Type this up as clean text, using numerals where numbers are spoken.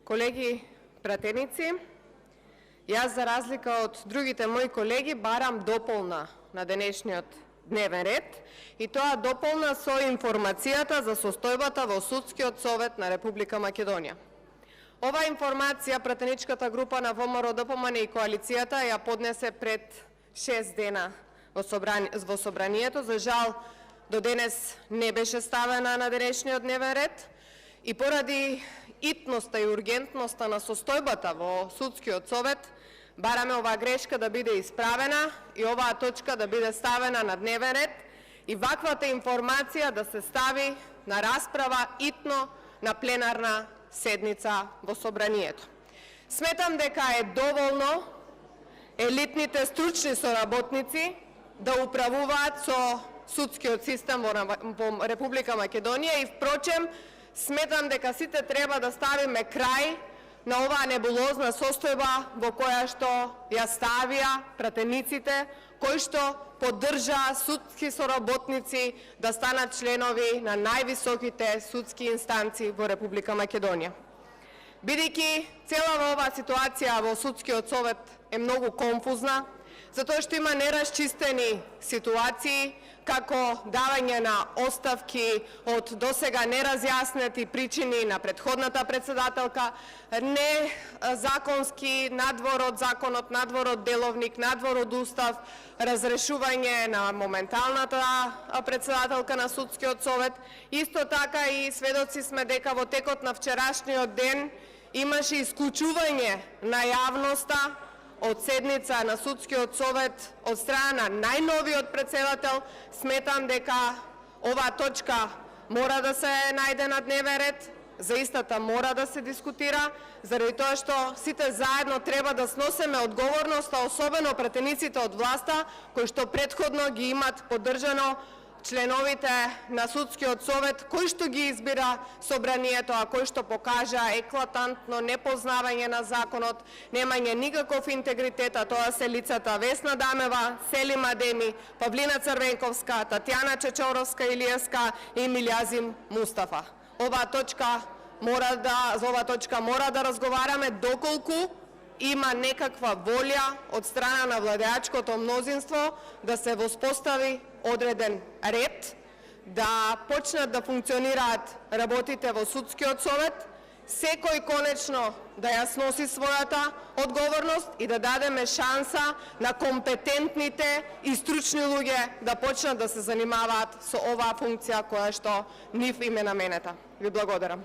Колеги пратеници, јас за разлика од другите мои колеги барам дополна на денешниот дневен ред и тоа дополна со информацијата за состојбата во Судскиот совет на Република Македонија. Ова информација пратеничката група на ВМРО-ДПМН и коалицијата ја поднесе пред 6 дена во собранието. За жал, до денес не беше ставена на денешниот дневен ред и поради итноста и ургентноста на состојбата во Судскиот совет, бараме оваа грешка да биде исправена и оваа точка да биде ставена на дневен ред и ваквата информација да се стави на расправа итно на пленарна седница во собранието. Сметам дека е доволно елитните стручни соработници да управуваат со судскиот систем во Република Македонија и впрочем сметам дека сите треба да ставиме крај на оваа небулозна состојба во која што ја ставија пратениците, кои што поддржаа судски соработници да станат членови на највисоките судски инстанции во Република Македонија. Бидејќи цела оваа ситуација во Судскиот совет е многу конфузна, затоа што има неразчистени ситуации, како давање на оставки од досега неразјаснети причини на претходната председателка, незаконски надвор од законот, надвор од деловник, надвор од устав, разрешување на моменталната председателка на Судскиот совет. Исто така и сведоци сме дека во текот на вчерашниот ден имаше исклучување на јавноста од седница на Судскиот совет од страна на најновиот председател. Сметам дека оваа точка мора да се најде на дневен ред, за истата мора да се дискутира, заради тоа што сите заедно треба да сносиме одговорност, а особено пратениците од власта, кои што претходно ги имат поддржано членовите на Судскиот совет, кои што ги избира собранието, а кои што покажа еклатантно непознавање на законот, немање никаков интегритет, а тоа се лицата Весна Дамева, Селим Адеми, Павлина Црвенковска, Татјана Чечоровска-Илиевска и Милјазим Мустафа. За оваа точка мора да разговараме доколку има некаква волја од страна на владеачкото мнозинство да се воспостави одреден ред, да почнат да функционираат работите во Судскиот совет, секој конечно да ја сноси својата одговорност и да дадеме шанса на компетентните и стручни луѓе да почнат да се занимаваат со оваа функција која што нив им е наменета. Ви благодарам.